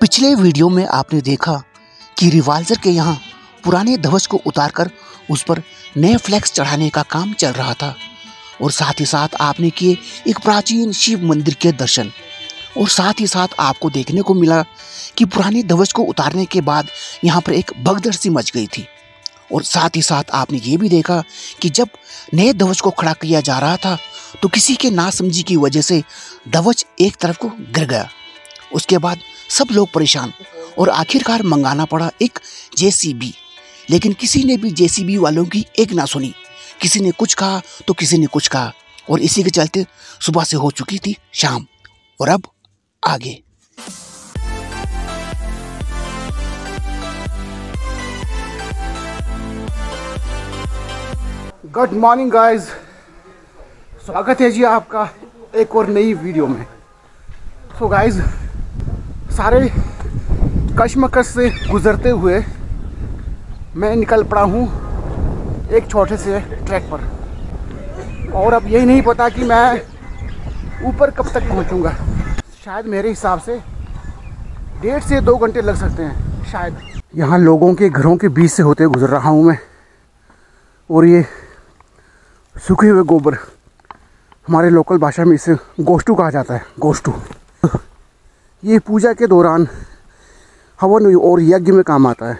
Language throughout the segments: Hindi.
पिछले वीडियो में आपने देखा कि रिवाल्जर के यहाँ पुराने ध्वज को उतारकर उस पर नए फ्लैग्स चढ़ाने का काम चल रहा था और साथ ही साथ आपने किए एक प्राचीन शिव मंदिर के दर्शन और साथ ही साथ आपको देखने को मिला कि पुराने ध्वज को उतारने के बाद यहाँ पर एक भगदड़ सी मच गई थी और साथ ही साथ आपने ये भी देखा कि जब नए ध्वज को खड़ा किया जा रहा था तो किसी के नासमझी की वजह से ध्वज एक तरफ को गिर गया। उसके बाद सब लोग परेशान और आखिरकार मंगाना पड़ा एक जेसीबी, लेकिन किसी ने भी जेसीबी वालों की एक ना सुनी। किसी ने कुछ कहा तो किसी ने कुछ कहा और इसी के चलते सुबह से हो चुकी थी शाम और अब आगे। गुड मॉर्निंग गाइस, स्वागत है जी आपका एक और नई वीडियो में। सो गाइस, सारे कश्मकश से गुजरते हुए मैं निकल पड़ा हूँ एक छोटे से ट्रैक पर और अब यही नहीं पता कि मैं ऊपर कब तक पहुँचूँगा। शायद मेरे हिसाब से 1.5 से 2 घंटे लग सकते हैं शायद। यहाँ लोगों के घरों के बीच से होते गुजर रहा हूँ मैं और ये सूखे हुए गोबर, हमारे लोकल भाषा में इसे गोष्टू कहा जाता है। गोष्टू ये पूजा के दौरान हवन और यज्ञ में काम आता है।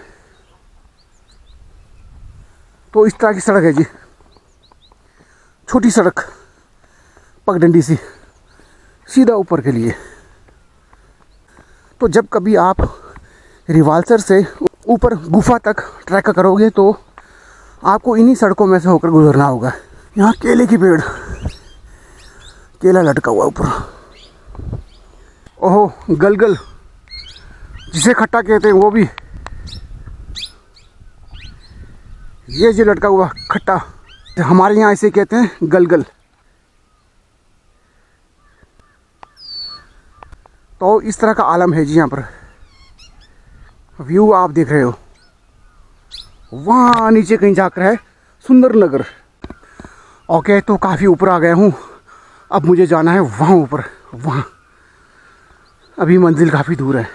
तो इस तरह की सड़क है जी, छोटी सड़क पगडंडी सी सीधा ऊपर के लिए। तो जब कभी आप रिवाल्सर से ऊपर गुफा तक ट्रैक करोगे तो आपको इन्हीं सड़कों में से होकर गुजरना होगा। यहाँ केले की पेड़, केला लटका हुआ ऊपर। ओहो, गलगल जिसे खट्टा कहते हैं वो भी, ये जो लटका हुआ खट्टा, हमारे यहाँ इसे कहते हैं गलगल। तो इस तरह का आलम है जी यहाँ पर। व्यू आप देख रहे हो, वहाँ नीचे कहीं जाकर है सुंदर नगर। ओके, तो काफ़ी ऊपर आ गया हूँ, अब मुझे जाना है वहाँ ऊपर। वहाँ अभी मंजिल काफ़ी दूर है,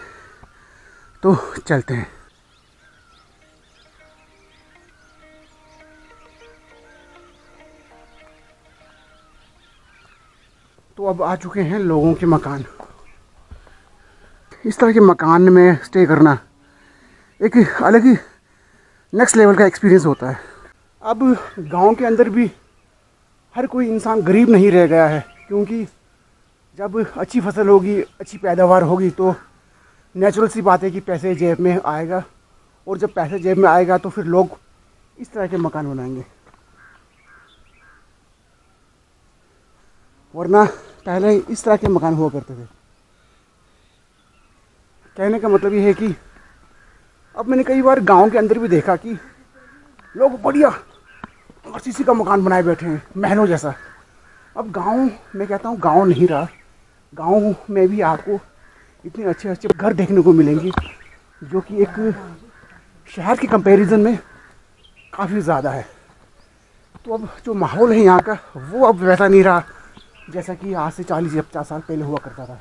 तो चलते हैं। तो अब आ चुके हैं लोगों के मकान। इस तरह के मकान में स्टे करना एक अलग ही नेक्स्ट लेवल का एक्सपीरियंस होता है। अब गांव के अंदर भी हर कोई इंसान गरीब नहीं रह गया है, क्योंकि जब अच्छी फसल होगी, अच्छी पैदावार होगी तो नेचुरल सी बात है कि पैसे जेब में आएगा और जब पैसे जेब में आएगा तो फिर लोग इस तरह के मकान बनाएंगे। वरना पहले इस तरह के मकान हुआ करते थे। कहने का मतलब ये है कि अब मैंने कई बार गांव के अंदर भी देखा कि लोग बढ़िया आरसीसी का मकान बनाए बैठे हैं, महलों जैसा। अब गांव, मैं कहता हूँ गांव नहीं रहा। गांव में भी आपको इतने अच्छे अच्छे घर देखने को मिलेंगे जो कि एक शहर के कंपैरिजन में काफ़ी ज़्यादा है। तो अब जो माहौल है यहाँ का वो अब वैसा नहीं रहा जैसा कि आज से 40 या 50 साल पहले हुआ करता था।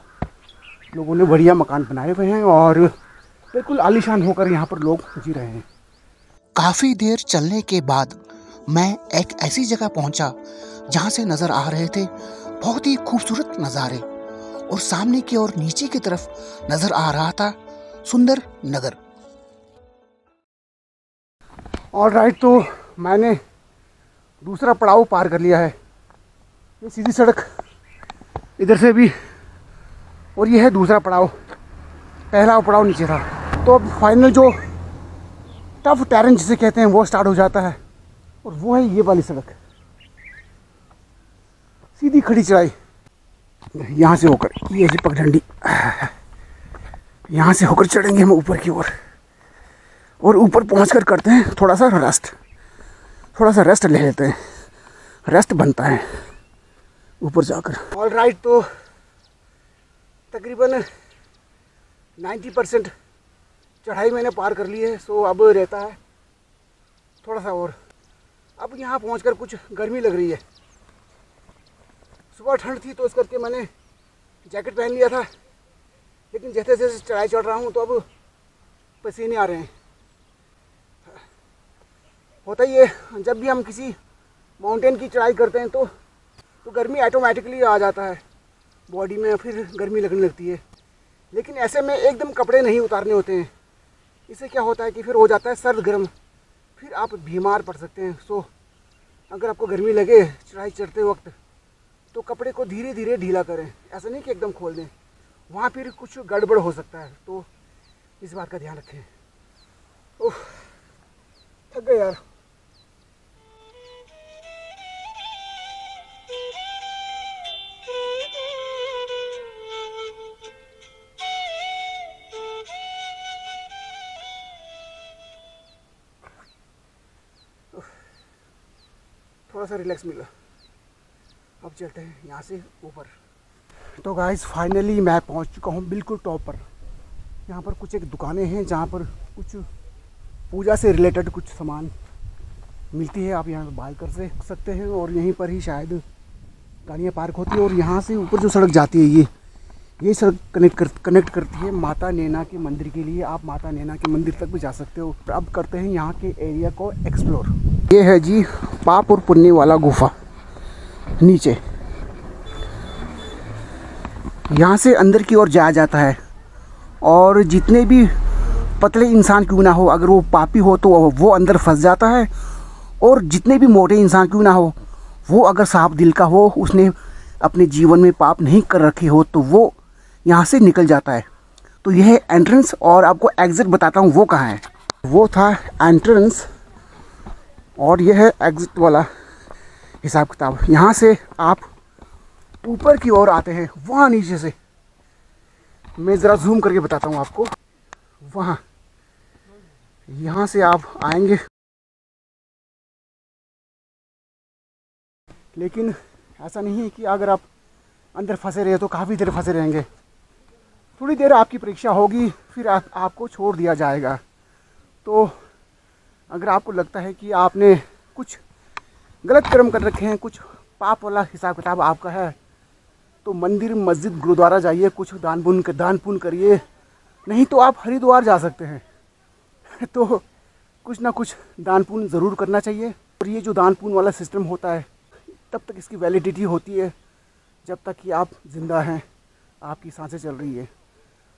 लोगों ने बढ़िया मकान बनाए हुए हैं और बिल्कुल आलीशान होकर यहाँ पर लोग जी रहे हैं। काफ़ी देर चलने के बाद मैं एक ऐसी जगह पहुंचा जहां से नज़र आ रहे थे बहुत ही खूबसूरत नज़ारे और सामने की ओर नीचे की तरफ नज़र आ रहा था सुंदर नगर। ऑलराइट, तो मैंने दूसरा पड़ाव पार कर लिया है। ये सीधी सड़क इधर से भी और ये है दूसरा पड़ाव। पहला पड़ाव नीचे था। तो अब फाइनल जो टफ टेरेन जिसे कहते हैं वो स्टार्ट हो जाता है और वो है ये वाली सड़क, सीधी खड़ी चढ़ाई। यहाँ से होकर ये जी पगडंडी, यहाँ से होकर चढ़ेंगे हम ऊपर की ओर और ऊपर पहुँचकर करते हैं थोड़ा सा रेस्ट ले लेते हैं। रेस्ट बनता है ऊपर जाकर। ऑलराइट, तो तकरीबन 90% चढ़ाई मैंने पार कर ली है। सो अब रहता है थोड़ा सा और। अब यहाँ पहुँचकर कुछ गर्मी लग रही है। सुबह ठंड थी तो इस करके मैंने जैकेट पहन लिया था लेकिन जैसे जैसे चढ़ाई चढ़ रहा हूँ तो अब पसीने आ रहे हैं। होता ही है, जब भी हम किसी माउंटेन की चढ़ाई करते हैं तो गर्मी ऑटोमेटिकली आ जाता है बॉडी में, फिर गर्मी लगने लगती है। लेकिन ऐसे में एकदम कपड़े नहीं उतारने होते हैं। इससे क्या होता है कि फिर हो जाता है सर्द गर्म, फिर आप बीमार पड़ सकते हैं। सो अगर आपको गर्मी लगे चढ़ाई चढ़ते वक्त तो कपड़े को धीरे धीरे ढीला करें, ऐसा नहीं कि एकदम खोल दें, वहाँ फिर कुछ गड़बड़ हो सकता है। तो इस बात का ध्यान रखें। ओह, थक गए यार। थोड़ा सा रिलैक्स मिला। अब चलते हैं यहाँ से ऊपर। तो गाइस फाइनली मैं पहुँच चुका हूँ बिल्कुल टॉप पर। यहाँ पर कुछ एक दुकानें हैं जहाँ पर कुछ पूजा से रिलेटेड कुछ सामान मिलती है। आप यहाँ पर बाय कर सकते हैं और यहीं पर ही शायद गाड़ियाँ पार्क होती है। और यहाँ से ऊपर जो सड़क जाती है ये सड़क कनेक्ट करती है माता नैना के मंदिर के लिए। आप माता नैना के मंदिर तक भी जा सकते हो। अब करते हैं यहाँ के एरिया को एक्सप्लोर। ये है जी पाप और पुण्य वाला गुफा। नीचे यहाँ से अंदर की ओर जाया जाता है और जितने भी पतले इंसान क्यों ना हो, अगर वो पापी हो तो वो अंदर फंस जाता है, और जितने भी मोटे इंसान क्यों ना हो, वो अगर साफ दिल का हो, उसने अपने जीवन में पाप नहीं कर रखे हो, तो वो यहाँ से निकल जाता है। तो यह है एंट्रेंस, और आपको एग्ज़िट बताता हूँ वो कहाँ है। वो था एंट्रेंस और यह है एग्ज़िट वाला हिसाब किताब। यहाँ से आप ऊपर की ओर आते हैं, वहाँ नीचे से मैं ज़रा जूम करके बताता हूँ आपको। वहाँ यहाँ से आप आएंगे, लेकिन ऐसा नहीं है कि अगर आप अंदर फंसे रहे तो काफ़ी देर फंसे रहेंगे। थोड़ी देर आपकी परीक्षा होगी, फिर आपको छोड़ दिया जाएगा। तो अगर आपको लगता है कि आपने कुछ गलत कर्म कर रखे हैं, कुछ पाप वाला हिसाब किताब आपका है, तो मंदिर मस्जिद गुरुद्वारा जाइए, कुछ दान पुण्य करिए। नहीं तो आप हरिद्वार जा सकते हैं। तो कुछ ना कुछ दान पुण्य ज़रूर करना चाहिए। और ये जो दान पुण्य वाला सिस्टम होता है, तब तक इसकी वैलिडिटी होती है जब तक कि आप ज़िंदा हैं, आपकी सांसें चल रही है।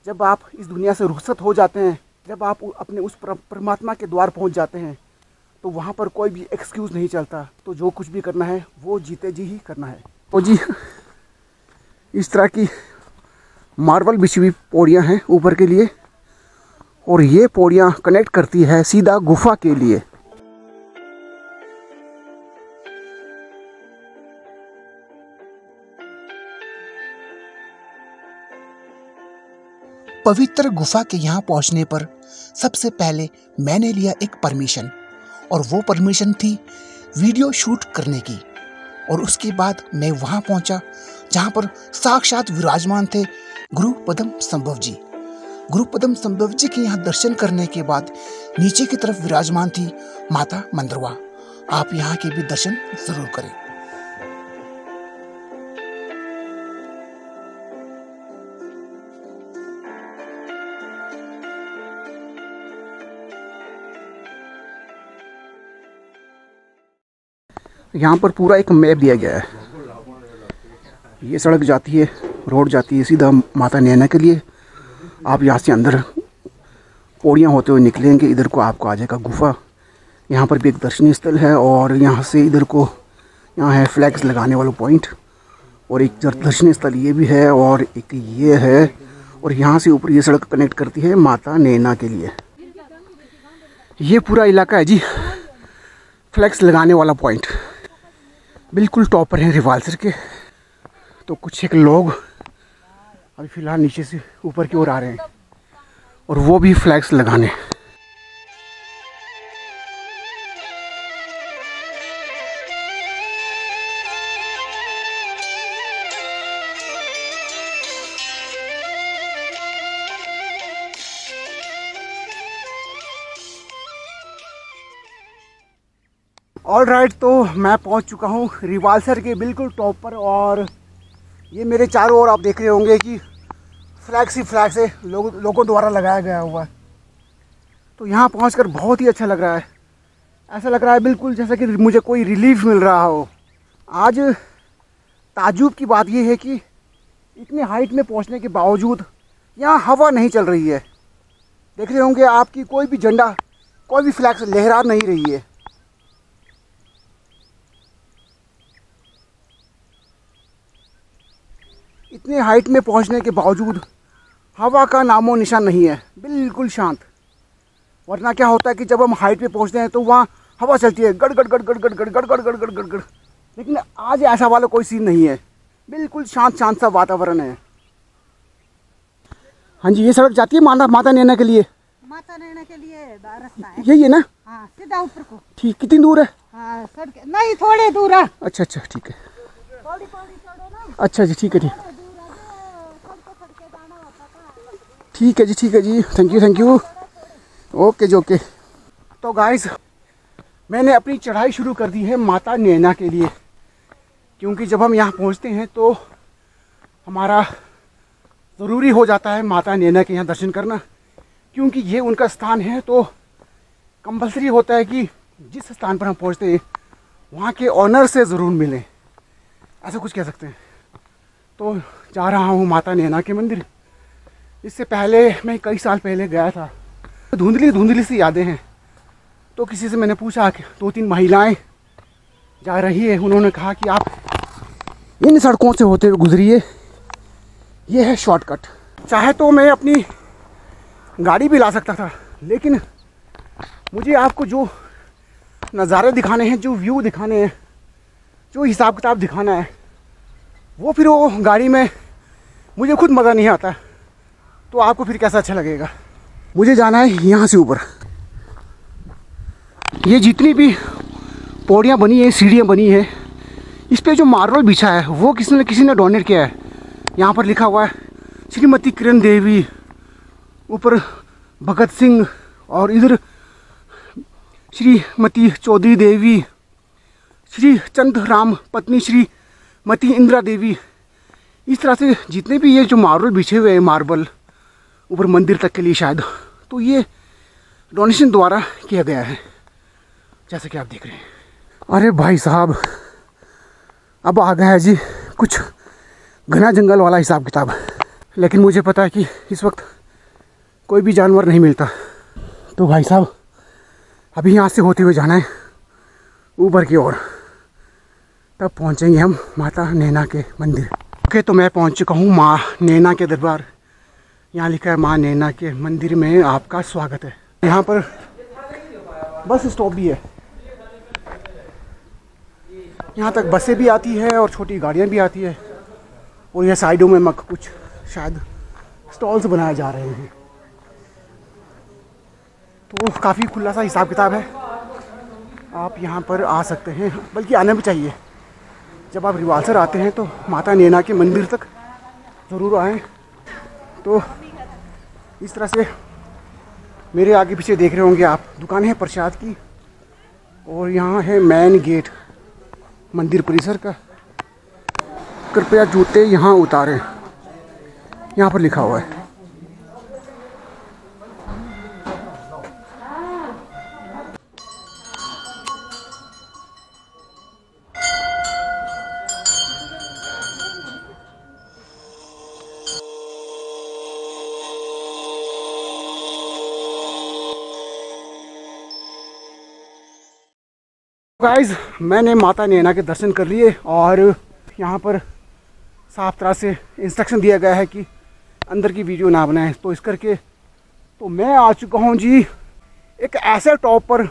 जब आप इस दुनिया से रुखसत हो जाते हैं, जब आप अपने उस परमात्मा के द्वार पहुंच जाते हैं, तो वहाँ पर कोई भी एक्सक्यूज़ नहीं चलता। तो जो कुछ भी करना है वो जीते जी ही करना है। तो जी इस तरह की मार्बल बिछी हुई पौड़ियाँ हैं ऊपर के लिए, और ये पौड़ियाँ कनेक्ट करती है सीधा गुफा के लिए। पवित्र गुफा के यहाँ पहुँचने पर सबसे पहले मैंने लिया एक परमिशन, और वो परमिशन थी वीडियो शूट करने की। और उसके बाद मैं वहाँ पहुँचा जहाँ पर साक्षात विराजमान थे गुरु पद्म संभव जी। गुरु पद्म संभव जी के यहाँ दर्शन करने के बाद नीचे की तरफ विराजमान थी माता मंदरवा। आप यहाँ के भी दर्शन जरूर करें। यहाँ पर पूरा एक मैप दिया गया है। ये सड़क जाती है, रोड जाती है सीधा माता नैना के लिए। आप यहाँ से अंदर पौड़ियाँ होते हुए निकलेंगे, इधर को आपको आ जाएगा गुफा। यहाँ पर भी एक दर्शनीय स्थल है, और यहाँ से इधर को यहाँ है फ्लैग्स लगाने वाला पॉइंट, और एक दर्शनीय स्थल ये भी है, और एक ये है। और यहाँ से ऊपर ये सड़क कनेक्ट करती है माता नैना के लिए। ये पूरा इलाका है जी फ्लैग्स लगाने वाला पॉइंट। बिल्कुल टॉप पर हैं रिवाल्सर के। तो कुछ एक लोग अभी फ़िलहाल नीचे से ऊपर की ओर आ रहे हैं, और वो भी फ्लैग्स लगाने। ऑल राइट, तो मैं पहुंच चुका हूं रिवाल्सर के बिल्कुल टॉप पर, और ये मेरे चारों ओर आप देख रहे होंगे कि फ्लैग्स ही फ्लैग्स है, लोगों द्वारा लगाया गया हुआ है। तो यहाँ पहुँचकर बहुत ही अच्छा लग रहा है। ऐसा लग रहा है बिल्कुल जैसा कि मुझे कोई रिलीफ मिल रहा हो। आज ताज्जुब की बात यह है कि इतने हाइट में पहुँचने के बावजूद यहाँ हवा नहीं चल रही है। देख रहे होंगे आपकी कोई भी झंडा, कोई भी फ्लैग लहरा नहीं रही है। इतने हाइट में पहुंचने के बावजूद हवा का नामो निशान नहीं है, बिल्कुल शांत। वरना क्या होता है कि जब हम हाइट पे पहुंचते हैं तो वहाँ हवा चलती है, गड़ गड़ गड़ गड़ गड़ गड़ गड़ गड़ गड़ गड़ गड़ गड़। लेकिन आज ऐसा वाला कोई सीन नहीं है, बिल्कुल शांत शांत सा वातावरण है। हाँ जी, ये सड़क जाती है माता नैना के लिए। माता नैना के लिए रास्ता है, यही है ना? हाँ, सीधा ऊपर को। ठीक, कितनी दूर है? हाँ, सड़क नहीं, थोड़े दूर है। अच्छा अच्छा, ठीक है। थोड़ी थोड़ी चढ़ो ना। अच्छा जी, ठीक है, ठीक। जाना होता था। ठीक है जी, ठीक है जी, थैंक यू। ओके जी, ओके। तो गाइस, मैंने अपनी चढ़ाई शुरू कर दी है माता नैना के लिए, क्योंकि जब हम यहाँ पहुँचते हैं तो हमारा ज़रूरी हो जाता है माता नैना के यहाँ दर्शन करना, क्योंकि ये उनका स्थान है। तो कंपलसरी होता है कि जिस स्थान पर हम पहुँचते हैं वहाँ के ऑनर से ज़रूर मिलें, ऐसा कुछ कह सकते हैं। तो जा रहा हूँ माता नैना के मंदिर। इससे पहले मैं कई साल पहले गया था, धुंधली सी यादें हैं। तो किसी से मैंने पूछा कि 2-3 महिलाएं जा रही है, उन्होंने कहा कि आप इन सड़कों से होते हुए गुजरिए, ये है शॉर्टकट। चाहे तो मैं अपनी गाड़ी भी ला सकता था, लेकिन मुझे आपको जो नज़ारे दिखाने हैं, जो व्यू दिखाने हैं, जो हिसाब किताब दिखाना है, वो फिर वो गाड़ी में मुझे खुद मज़ा नहीं आता, तो आपको फिर कैसा अच्छा लगेगा। मुझे जाना है यहाँ से ऊपर। ये जितनी भी पौड़ियाँ बनी है, सीढ़ियाँ बनी है, इस पे जो मार्बल बिछा है वो किसी ने डोनेट किया है। यहाँ पर लिखा हुआ है श्रीमती किरण देवी, ऊपर भगत सिंह, और इधर श्रीमती चौधरी देवी, श्री चंद्रराम पत्नी श्रीमती इंदिरा देवी। इस तरह से जितने भी ये जो मार्बल बिछे हुए हैं, मार्बल ऊपर मंदिर तक के लिए शायद, तो ये डोनेशन द्वारा किया गया है, जैसे कि आप देख रहे हैं। अरे भाई साहब, अब आ गया है जी कुछ घना जंगल वाला हिसाब किताब। लेकिन मुझे पता है कि इस वक्त कोई भी जानवर नहीं मिलता। तो भाई साहब, अभी यहाँ से होते हुए जाना है ऊपर की ओर, तब पहुँचेंगे हम माता नैना के मंदिर। ओके, तो मैं पहुँच चुका हूँ माँ नैना के दरबार। यहाँ लिखा है माँ नैना के मंदिर में आपका स्वागत है। यहाँ पर बस स्टॉप भी है, यहाँ तक बसें भी आती है और छोटी गाड़ियाँ भी आती है। और यह साइडों में कुछ शायद स्टॉल्स बनाए जा रहे हैं। तो काफ़ी खुला सा हिसाब किताब है, आप यहाँ पर आ सकते हैं, बल्कि आना भी चाहिए। जब आप रिवालसर आते हैं तो माता नैना के मंदिर तक ज़रूर आएँ। तो इस तरह से मेरे आगे पीछे देख रहे होंगे आप, दुकानें हैं प्रसाद की, और यहाँ है मेन गेट मंदिर परिसर का। कृपया जूते यहाँ उतारें, यहाँ पर लिखा हुआ है। गाइस, मैंने माता नैना के दर्शन कर लिए और यहाँ पर साफ तरह से इंस्ट्रक्शन दिया गया है कि अंदर की वीडियो ना बनाएं। तो इस करके तो मैं आ चुका हूँ जी एक ऐसे टॉप पर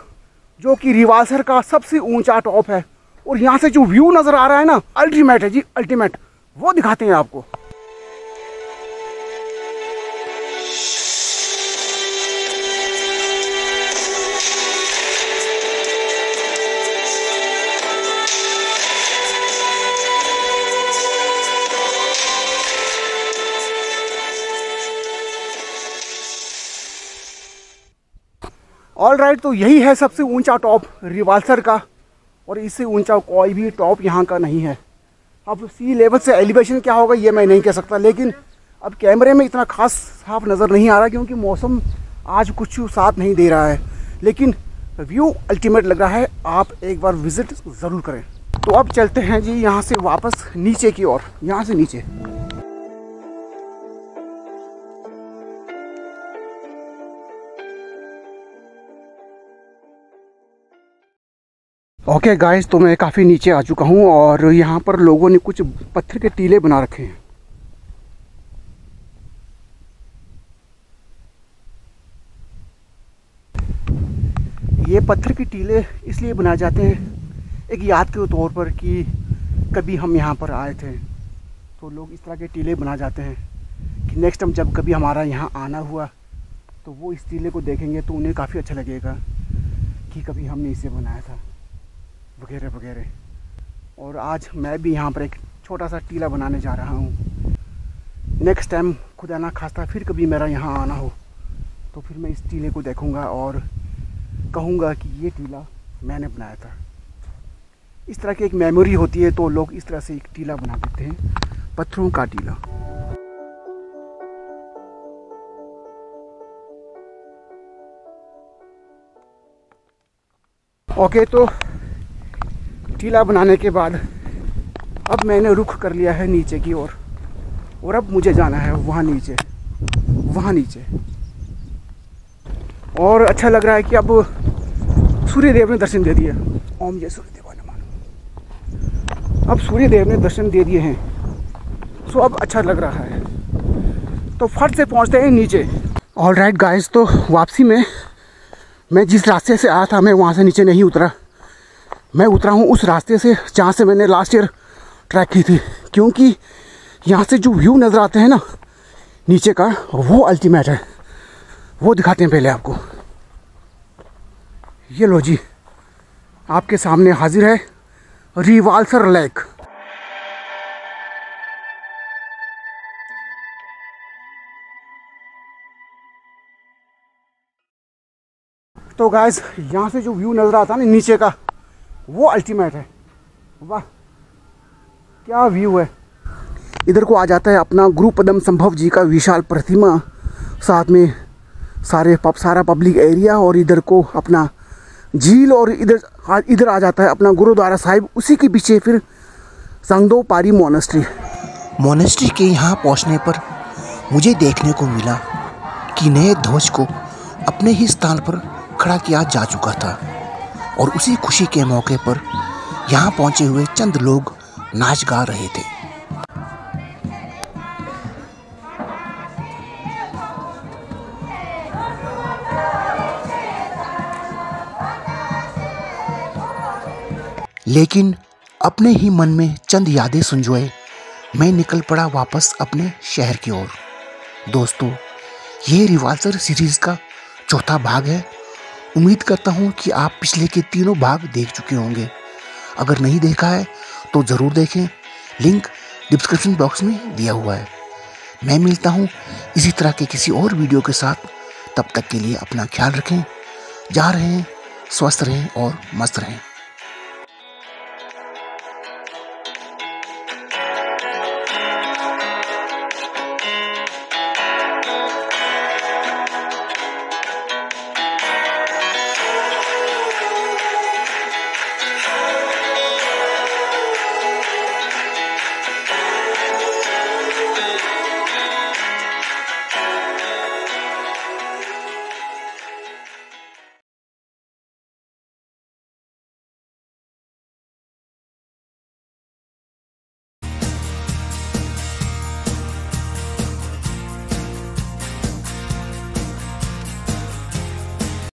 जो कि रिवालसर का सबसे ऊंचा टॉप है, और यहाँ से जो व्यू नज़र आ रहा है ना, अल्टीमेट है जी, अल्टीमेट। वो दिखाते हैं आपको। ऑल राइट, तो यही है सबसे ऊंचा टॉप रिवालसर का, और इससे ऊंचा कोई भी टॉप यहाँ का नहीं है। अब सी लेवल से एलिवेशन क्या होगा ये मैं नहीं कह सकता, लेकिन अब कैमरे में इतना खास साफ नज़र नहीं आ रहा क्योंकि मौसम आज कुछ साथ नहीं दे रहा है, लेकिन व्यू अल्टीमेट लग रहा है। आप एक बार विज़िट ज़रूर करें। तो अब चलते हैं जी यहाँ से वापस नीचे की ओर, यहाँ से नीचे। ओके गाइस, तो मैं काफ़ी नीचे आ चुका हूँ और यहाँ पर लोगों ने कुछ पत्थर के टीले बना रखे हैं। ये पत्थर के टीले इसलिए बनाए जाते हैं एक याद के तौर पर कि कभी हम यहाँ पर आए थे, तो लोग इस तरह के टीले बना जाते हैं कि नेक्स्ट टाइम जब कभी हमारा यहाँ आना हुआ तो वो इस टीले को देखेंगे तो उन्हें काफ़ी अच्छा लगेगा कि कभी हमने इसे बनाया था, वगैरह वगैरह। और आज मैं भी यहाँ पर एक छोटा सा टीला बनाने जा रहा हूँ। नेक्स्ट टाइम खुदा ना खास्ता फिर कभी मेरा यहाँ आना हो तो फिर मैं इस टीले को देखूँगा और कहूँगा कि ये टीला मैंने बनाया था। इस तरह की एक मेमोरी होती है, तो लोग इस तरह से एक टीला बना देते हैं, पत्थरों का टीला। ओके, तो टीला बनाने के बाद अब मैंने रुख कर लिया है नीचे की ओर और अब मुझे जाना है वहाँ नीचे, वहाँ नीचे। और अच्छा लग रहा है कि अब सूर्यदेव ने दर्शन दे दिए। ओम जय सूर्यदेवाय नमः। अब सूर्यदेव ने दर्शन दे दिए हैं, सो अब अच्छा लग रहा है। तो फट से पहुंचते हैं नीचे। ऑल राइट गाइस, तो वापसी में मैं जिस रास्ते से आया था मैं वहाँ से नीचे नहीं उतरा। मैं उतरा हूँ उस रास्ते से जहाँ से मैंने लास्ट ईयर ट्रैक की थी, क्योंकि यहाँ से जो व्यू नज़र आते हैं ना नीचे का, वो अल्टीमेट है। वो दिखाते हैं पहले आपको। ये लो जी, आपके सामने हाजिर है रिवाल्सर लेक। तो गाइस, यहाँ से जो व्यू नज़र आता है ना नीचे का, वो अल्टीमेट है। वाह क्या व्यू है। इधर को आ जाता है अपना गुरु पद्म संभव जी का विशाल प्रतिमा, साथ में सारा पब्लिक एरिया, और इधर को अपना झील, और इधर आ जाता है अपना गुरुद्वारा साहिब। उसी के पीछे फिर संगदो पारी मोनेस्ट्री के यहाँ पहुँचने पर मुझे देखने को मिला कि नए ध्वज को अपने ही स्थान पर खड़ा किया जा चुका था, और उसी खुशी के मौके पर यहाँ पहुँचे हुए चंद लोग नाच गा रहे थे। लेकिन अपने ही मन में चंद यादें संजोए मैं निकल पड़ा वापस अपने शहर की ओर। दोस्तों, ये रिवाल्सर सीरीज़ का चौथा भाग है। उम्मीद करता हूँ कि आप पिछले के तीनों भाग देख चुके होंगे। अगर नहीं देखा है तो ज़रूर देखें, लिंक डिस्क्रिप्शन बॉक्स में दिया हुआ है। मैं मिलता हूँ इसी तरह के किसी और वीडियो के साथ। तब तक के लिए अपना ख्याल रखें। जा रहे हैं, स्वस्थ रहें और मस्त रहें।